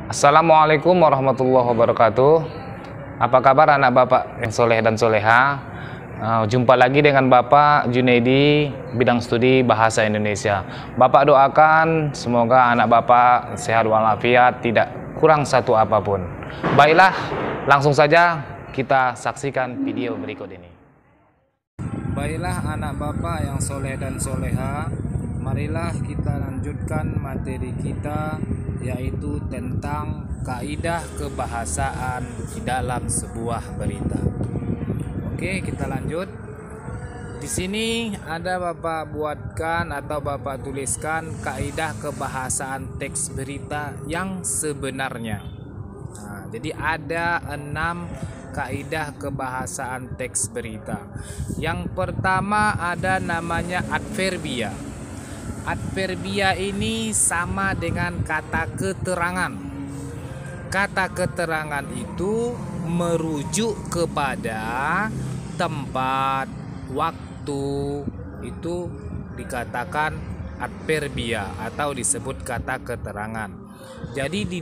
Assalamualaikum warahmatullahi wabarakatuh. Apa kabar anak bapak yang soleh dan soleha? Jumpa lagi dengan Bapak Junaidi, bidang studi Bahasa Indonesia. Bapak doakan semoga anak bapak sehat walafiat, tidak kurang satu apapun. Baiklah, langsung saja kita saksikan video berikut ini. Baiklah anak bapak yang soleh dan soleha, marilah kita lanjutkan materi kita, yaitu tentang kaidah kebahasaan di dalam sebuah berita. Oke, kita lanjut. Di sini ada Bapak buatkan atau Bapak tuliskan kaidah kebahasaan teks berita yang sebenarnya. Jadi ada 6 kaidah kebahasaan teks berita. Yang pertama ada namanya adverbia. Adverbia ini sama dengan kata keterangan. Kata keterangan itu merujuk kepada tempat, waktu, itu dikatakan adverbia atau disebut kata keterangan. Jadi di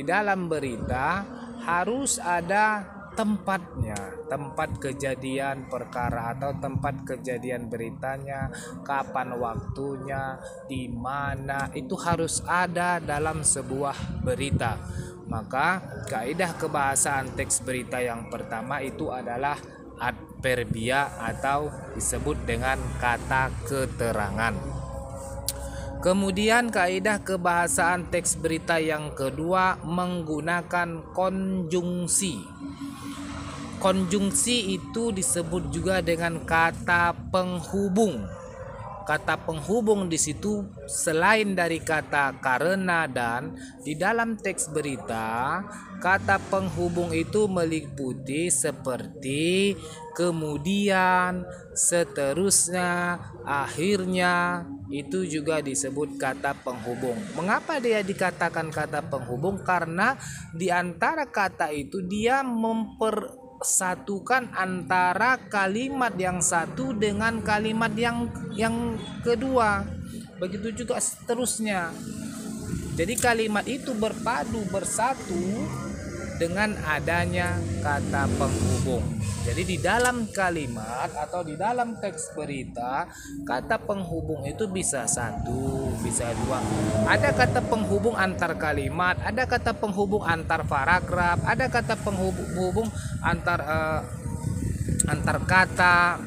dalam berita harus ada tempatnya, tempat kejadian perkara atau tempat kejadian beritanya, kapan waktunya, di mana, itu harus ada dalam sebuah berita. Maka kaidah kebahasaan teks berita yang pertama itu adalah adverbia atau disebut dengan kata keterangan. Kemudian kaidah kebahasaan teks berita yang kedua menggunakan konjungsi. Konjungsi itu disebut juga dengan kata penghubung. Kata penghubung di situ selain dari kata karena dan, di dalam teks berita kata penghubung itu meliputi seperti kemudian, seterusnya, akhirnya, itu juga disebut kata penghubung. Mengapa dia dikatakan kata penghubung? Karena di antara kata itu dia mempersatukan antara kalimat yang satu dengan kalimat yang kedua. Begitu juga seterusnya. Jadi kalimat itu berpadu bersatu dengan adanya kata penghubung. Jadi di dalam kalimat atau di dalam teks berita, kata penghubung itu bisa satu, bisa dua. Ada kata penghubung antar kalimat, ada kata penghubung antar paragraf, ada kata penghubung antar kata.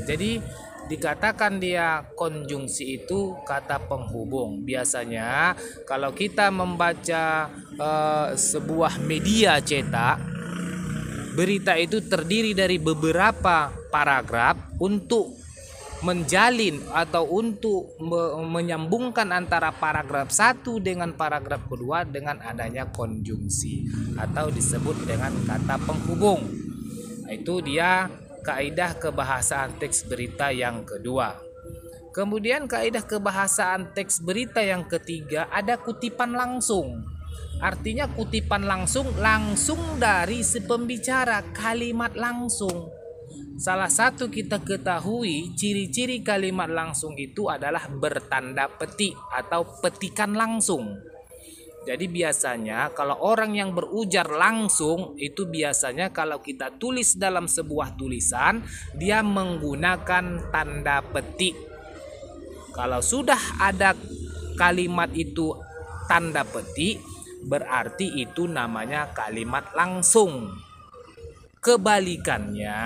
Jadi dikatakan dia konjungsi itu kata penghubung. Biasanya kalau kita membaca sebuah media cetak, berita itu terdiri dari beberapa paragraf. Untuk menjalin atau untuk menyambungkan antara paragraf satu dengan paragraf kedua dengan adanya konjungsi atau disebut dengan kata penghubung. Itu dia kaidah kebahasaan teks berita yang kedua. Kemudian kaidah kebahasaan teks berita yang ketiga ada kutipan langsung. Artinya kutipan langsung dari si pembicara, kalimat langsung. Salah satu kita ketahui ciri-ciri kalimat langsung itu adalah bertanda petik atau petikan langsung. Jadi biasanya kalau orang yang berujar langsung itu biasanya kalau kita tulis dalam sebuah tulisan dia menggunakan tanda petik. Kalau sudah ada kalimat itu tanda petik, berarti itu namanya kalimat langsung. Kebalikannya,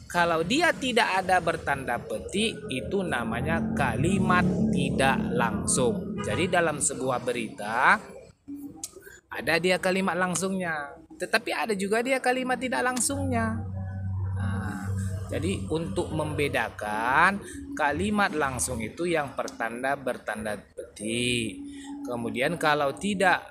kalau dia tidak ada bertanda petik, itu namanya kalimat tidak langsung. Jadi dalam sebuah berita ada dia kalimat langsungnya, tetapi ada juga dia kalimat tidak langsungnya. Jadi untuk membedakan kalimat langsung itu yang bertanda petik. Kemudian kalau tidak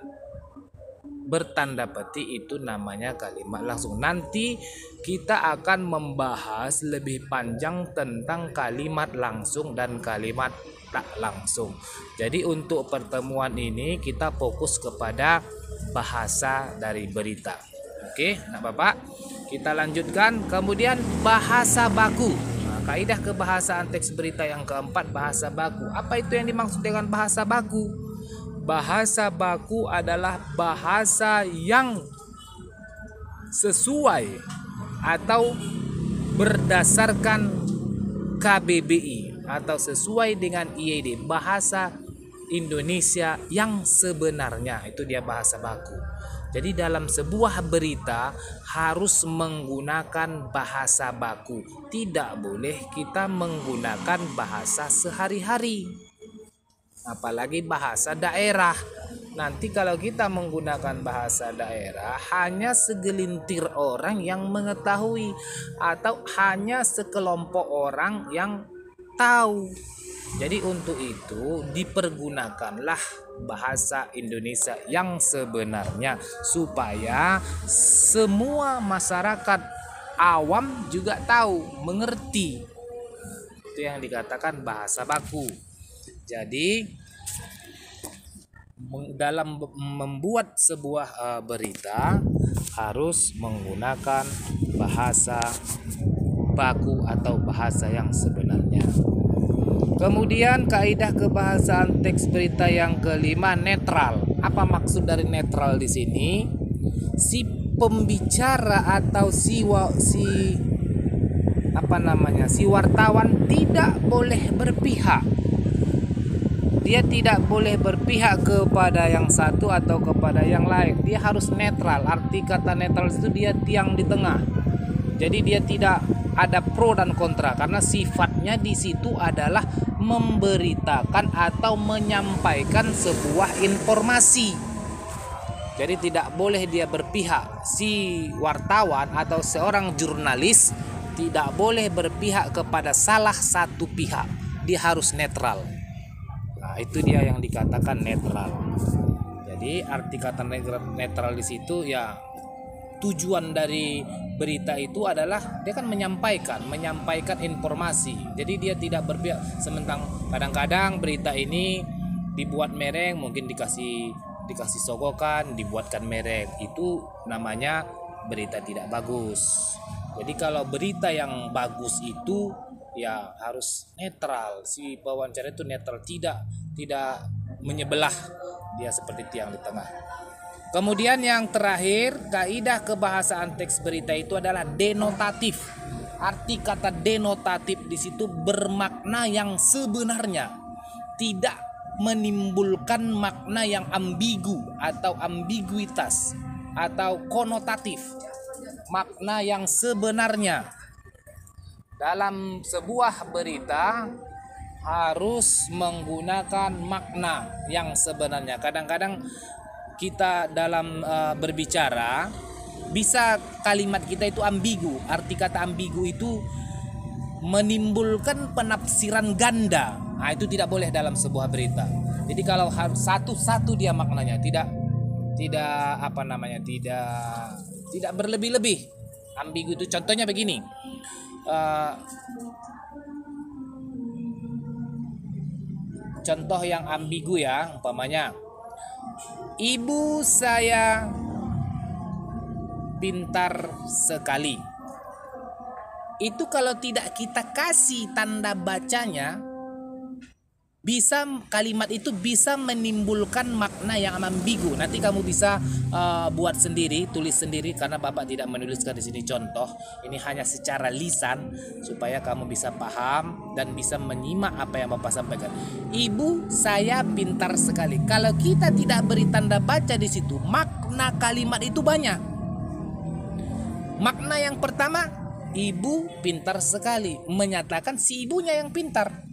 bertanda petik itu namanya kalimat langsung. Nanti kita akan membahas lebih panjang tentang kalimat langsung dan kalimat tak langsung. Jadi untuk pertemuan ini kita fokus kepada bahasa dari berita. Oke, nah Bapak, kita lanjutkan. Kemudian bahasa baku. Kaidah kebahasaan teks berita yang keempat, bahasa baku. Apa itu yang dimaksud dengan bahasa baku? bahasa baku adalah bahasa yang sesuai atau berdasarkan KBBI atau sesuai dengan IED, bahasa Indonesia yang sebenarnya. Itu dia bahasa baku. Jadi dalam sebuah berita harus menggunakan bahasa baku. Tidak boleh kita menggunakan bahasa sehari-hari, apalagi bahasa daerah. Nanti kalau kita menggunakan bahasa daerah, hanya segelintir orang yang mengetahui atau hanya sekelompok orang yang tahu. Jadi untuk itu dipergunakanlah bahasa Indonesia yang sebenarnya supaya semua masyarakat awam juga tahu, mengerti. Itu yang dikatakan bahasa baku. Jadi dalam membuat sebuah berita harus menggunakan bahasa baku atau bahasa yang sebenarnya. Kemudian kaidah kebahasaan teks berita yang kelima, netral. Apa maksud dari netral di sini? Si pembicara atau si wartawan tidak boleh berpihak. Dia tidak boleh berpihak kepada yang satu atau kepada yang lain. Dia harus netral. Arti kata netral itu dia tiang di tengah. Jadi dia tidak ada pro dan kontra, karena sifatnya di situ adalah memberitakan atau menyampaikan sebuah informasi. Jadi tidak boleh dia berpihak. Si wartawan atau seorang jurnalis tidak boleh berpihak kepada salah satu pihak. Dia harus netral. Nah, itu dia yang dikatakan netral. Jadi arti kata netral di situ ya, tujuan dari berita itu adalah dia kan menyampaikan informasi. Jadi dia tidak berpihak. Sementara kadang-kadang berita ini dibuat mereng, mungkin dikasih sogokan, dibuatkan mereng. Itu namanya berita tidak bagus. Jadi kalau berita yang bagus itu ya harus netral. Si pewawancara itu netral, tidak menyebelah, dia seperti tiang di tengah. Kemudian yang terakhir, kaidah kebahasaan teks berita itu adalah denotatif. Arti kata denotatif di situ bermakna yang sebenarnya, tidak menimbulkan makna yang ambigu atau ambiguitas atau konotatif. Makna yang sebenarnya. Dalam sebuah berita harus menggunakan makna yang sebenarnya. Kadang-kadang kita dalam berbicara bisa kalimat kita itu ambigu. Arti kata ambigu itu menimbulkan penafsiran ganda. Nah, itu tidak boleh dalam sebuah berita. Jadi kalau satu-satu dia maknanya, tidak berlebih-lebih. Ambigu itu contohnya begini. Contoh yang ambigu ya, umpamanya ibu saya pintar sekali. Itu kalau tidak kita kasih tanda bacanya, kalimat itu bisa menimbulkan makna yang ambigu. Nanti kamu bisa buat sendiri, tulis sendiri, karena Bapak tidak menuliskan di sini contoh. Ini hanya secara lisan supaya kamu bisa paham dan bisa menyimak apa yang Bapak sampaikan. Ibu saya pintar sekali. Kalau kita tidak beri tanda baca di situ, makna kalimat itu banyak. Makna yang pertama, ibu pintar sekali, menyatakan si ibunya yang pintar.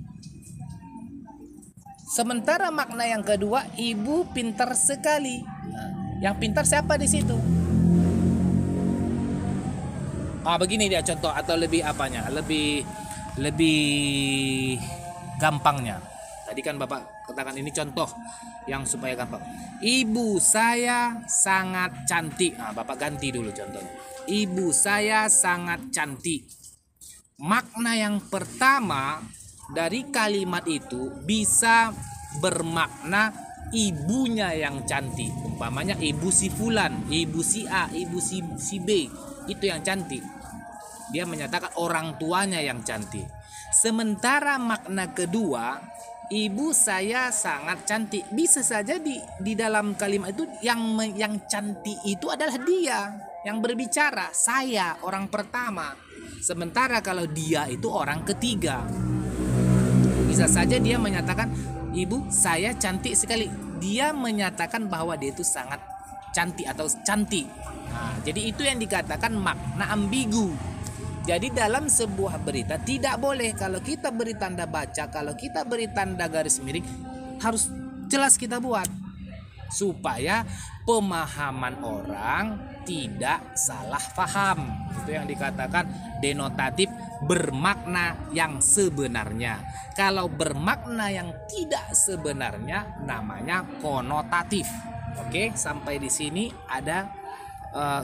Sementara makna yang kedua, ibu pintar sekali. Yang pintar siapa di situ? Begini dia contoh, atau lebih apanya? Lebih gampangnya. Tadi kan Bapak katakan ini contoh yang supaya gampang. Ibu saya sangat cantik. Bapak ganti dulu contohnya. Ibu saya sangat cantik. Makna yang pertama dari kalimat itu bisa bermakna ibunya yang cantik. Umpamanya ibu si fulan, ibu si A, ibu si B, itu yang cantik. Dia menyatakan orang tuanya yang cantik. Sementara makna kedua Ibu saya sangat cantik. Bisa saja di dalam kalimat itu yang cantik itu adalah dia yang berbicara, saya orang pertama. Sementara kalau dia itu orang ketiga. Bisa saja dia menyatakan, "Ibu, saya cantik sekali." Dia menyatakan bahwa dia itu sangat cantik atau cantik. Nah, jadi itu yang dikatakan makna ambigu. Jadi dalam sebuah berita tidak boleh kalau kita beri tanda baca, kalau kita beri tanda garis miring, harus jelas kita buat supaya pemahaman orang tidak salah paham. Itu yang dikatakan denotatif bermakna yang sebenarnya. Kalau bermakna yang tidak sebenarnya namanya konotatif. Oke, sampai di sini ada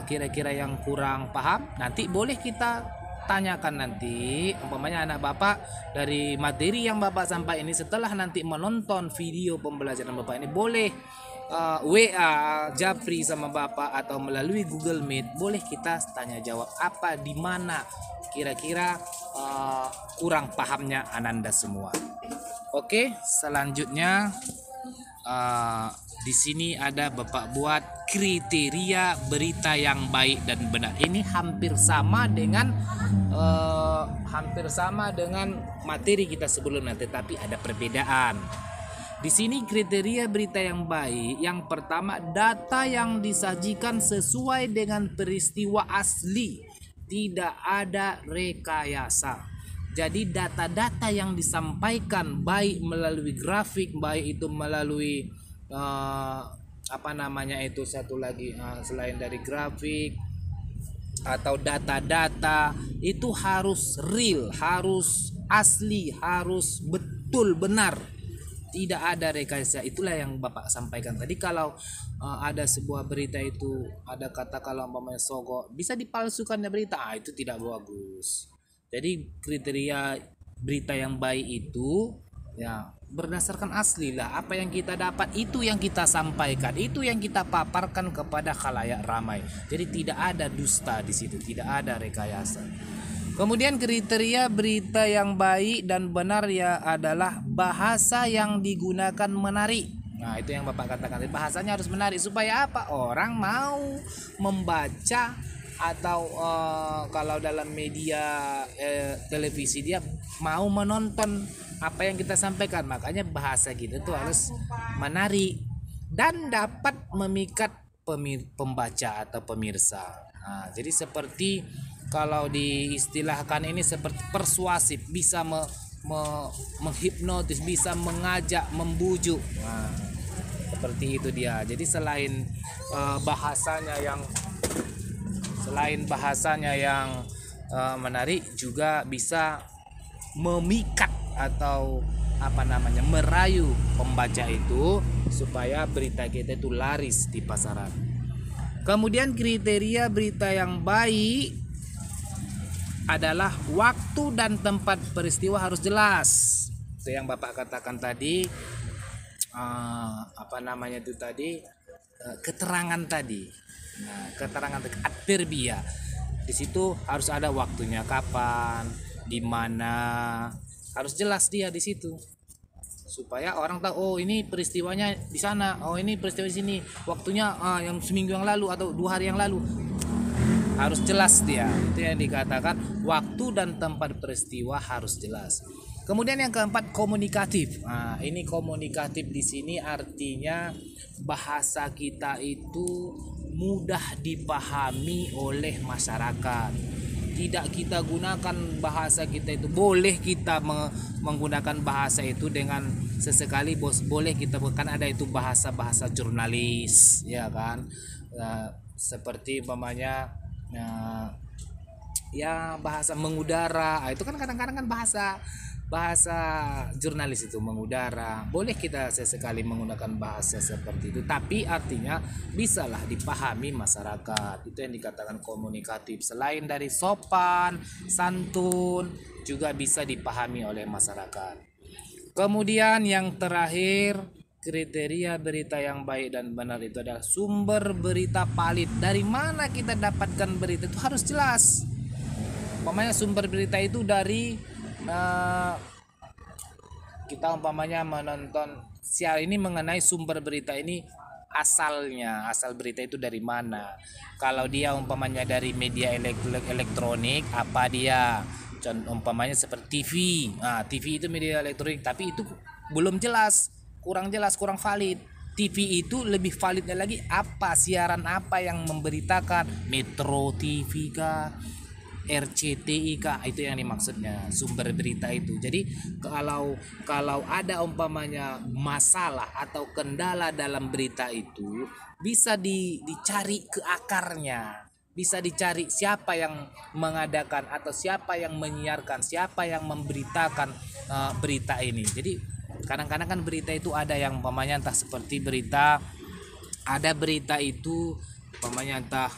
kira-kira yang kurang paham, nanti boleh kita tanyakan nanti, umpamanya anak bapak dari materi yang bapak sampaikan ini setelah nanti menonton video pembelajaran bapak ini boleh WA Japri sama bapak atau melalui Google Meet, boleh kita tanya jawab apa di mana kira-kira kurang pahamnya Ananda semua. Oke, selanjutnya di sini ada bapak buat kriteria berita yang baik dan benar. Ini hampir sama dengan materi kita sebelumnya, tetapi ada perbedaan. Di sini kriteria berita yang baik, yang pertama data yang disajikan sesuai dengan peristiwa asli, tidak ada rekayasa. Jadi data-data yang disampaikan baik melalui grafik, baik itu melalui satu lagi selain dari grafik atau data-data itu harus real, harus asli, harus betul benar. Tidak ada rekayasa. Itulah yang Bapak sampaikan tadi. Kalau ada sebuah berita itu ada kata kalau umpamanya sogok, bisa dipalsukan berita, itu tidak bagus. Jadi kriteria berita yang baik itu ya berdasarkan asli lah, apa yang kita dapat itu yang kita sampaikan, itu yang kita paparkan kepada khalayak ramai. Jadi tidak ada dusta di situ, tidak ada rekayasa. Kemudian kriteria berita yang baik dan benar ya adalah bahasa yang digunakan menarik. Nah, itu yang Bapak katakan, bahasanya harus menarik supaya apa? Orang mau membaca atau kalau dalam media televisi dia mau menonton apa yang kita sampaikan. Makanya bahasa kita tuh harus menarik dan dapat memikat pembaca atau pemirsa. Nah, jadi seperti kalau diistilahkan ini seperti persuasif, bisa menghipnotis, bisa mengajak, membujuk. Nah, seperti itu dia. Jadi selain bahasanya yang menarik, juga bisa memikat atau merayu pembaca itu supaya berita kita itu laris di pasaran. Kemudian kriteria berita yang baik adalah waktu dan tempat peristiwa harus jelas. Itu yang Bapak katakan tadi, keterangan tadi. Nah, keterangan at-tirbiyah. Di situ harus ada waktunya kapan, di mana, harus jelas dia di situ. Supaya orang tahu, oh ini peristiwanya di sana, oh ini peristiwa di sini, waktunya yang seminggu yang lalu atau 2 hari yang lalu. Harus jelas dia. Itu yang dikatakan waktu dan tempat peristiwa harus jelas. Kemudian yang keempat, komunikatif. Nah, ini komunikatif di sini artinya bahasa kita itu mudah dipahami oleh masyarakat. Tidak kita gunakan bahasa kita itu, boleh kita menggunakan bahasa itu dengan sesekali, boleh kita, bukan ada itu bahasa-bahasa jurnalis, ya kan? Seperti umpamanya ya bahasa mengudara, itu kan kadang-kadang kan bahasa jurnalis itu mengudara. Boleh kita sesekali menggunakan bahasa seperti itu, tapi artinya bisalah dipahami masyarakat. Itu yang dikatakan komunikatif. Selain dari sopan, santun, juga bisa dipahami oleh masyarakat. Kemudian yang terakhir, kriteria berita yang baik dan benar itu adalah sumber berita valid. Dari mana kita dapatkan berita itu harus jelas. Umpamanya sumber berita itu dari kita umpamanya menonton siar ini mengenai sumber berita ini, asalnya, asal berita itu dari mana. Kalau dia umpamanya dari media elektronik, apa dia? Contoh umpamanya seperti TV. Nah, TV itu media elektronik, tapi itu belum jelas, kurang jelas, kurang valid. TV itu lebih validnya lagi apa, siaran apa yang memberitakan, Metro TV kah, RCTI kah, itu yang dimaksudnya sumber berita itu. Jadi kalau ada umpamanya masalah atau kendala dalam berita itu, bisa dicari ke akarnya, bisa dicari siapa yang mengadakan atau siapa yang menyiarkan, siapa yang memberitakan berita ini. Jadi kadang-kadang kan berita itu ada yang umpamanya entah seperti berita, ada berita itu umpamanya entah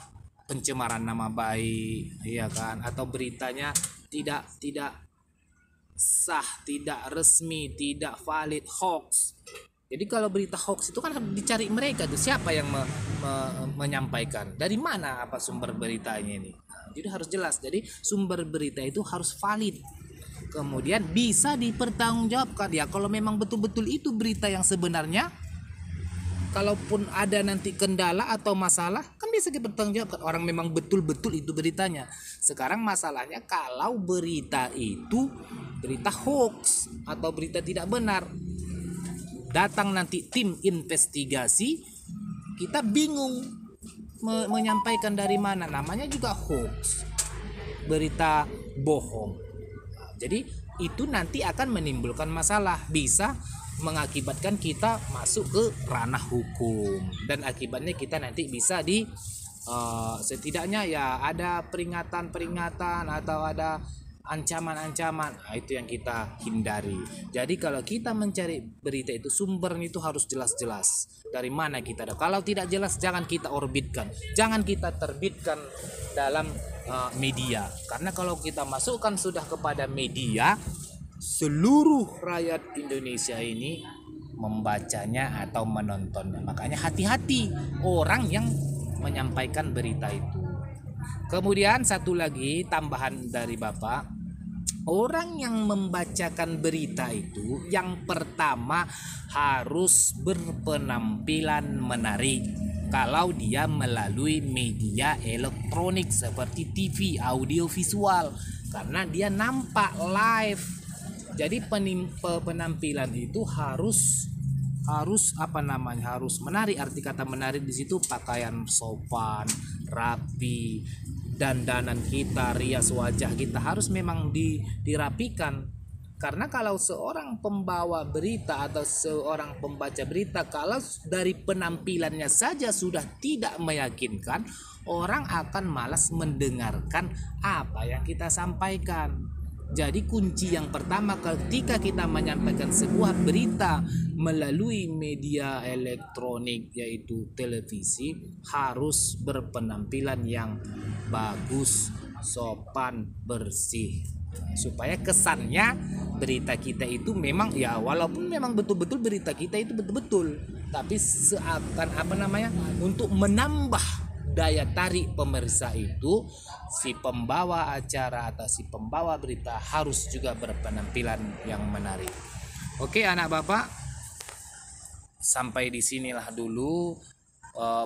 pencemaran nama baik, iya kan, atau beritanya tidak sah, tidak resmi, tidak valid, hoax. Jadi kalau berita hoax itu kan harus dicari mereka tuh siapa yang menyampaikan, dari mana, apa sumber beritanya ini. Nah, jadi harus jelas. Jadi sumber berita itu harus valid, kemudian bisa dipertanggungjawabkan ya. Kalau memang betul-betul itu berita yang sebenarnya, kalaupun ada nanti kendala atau masalah kan bisa dipertanggungjawabkan, orang memang betul-betul itu beritanya. Sekarang masalahnya kalau berita itu berita hoax atau berita tidak benar, datang nanti tim investigasi, kita bingung menyampaikan dari mana, namanya juga hoax, berita bohong. Jadi itu nanti akan menimbulkan masalah, bisa mengakibatkan kita masuk ke ranah hukum, dan akibatnya kita nanti bisa setidaknya ya ada peringatan-peringatan atau ada ancaman-ancaman. Nah, itu yang kita hindari. Jadi kalau kita mencari berita itu, sumbernya itu harus jelas-jelas dari mana kita ada. Kalau tidak jelas jangan kita orbitkan, jangan kita terbitkan dalam media, karena kalau kita masukkan sudah kepada media, seluruh rakyat Indonesia ini membacanya atau menontonnya. Makanya hati-hati orang yang menyampaikan berita itu. Kemudian satu lagi tambahan dari Bapak, orang yang membacakan berita itu yang pertama harus berpenampilan menarik. Kalau dia melalui media elektronik seperti TV, audio visual, karena dia nampak live. Jadi penampilan itu harus harus menarik. Arti kata menarik di situ pakaian sopan, rapi, dandanan kita, rias wajah kita harus memang dirapikan. Karena kalau seorang pembawa berita atau seorang pembaca berita, kalau dari penampilannya saja sudah tidak meyakinkan, orang akan malas mendengarkan apa yang kita sampaikan. Jadi kunci yang pertama ketika kita menyampaikan sebuah berita melalui media elektronik yaitu televisi, harus berpenampilan yang bagus, sopan, bersih, supaya kesannya berita kita itu memang ya, walaupun memang betul-betul berita kita itu betul-betul, tapi seakan untuk menambah daya tarik pemirsa itu, si pembawa acara atau si pembawa berita harus juga berpenampilan yang menarik. Oke anak Bapak, sampai di sinilah dulu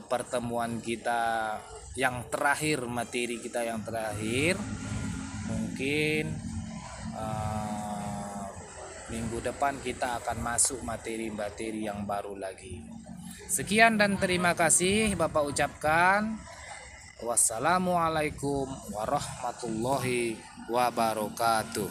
pertemuan kita yang terakhir, materi kita yang terakhir. Mungkin minggu depan kita akan masuk materi-materi yang baru lagi. Sekian dan terima kasih Bapak ucapkan. Wassalamualaikum warahmatullahi wabarakatuh.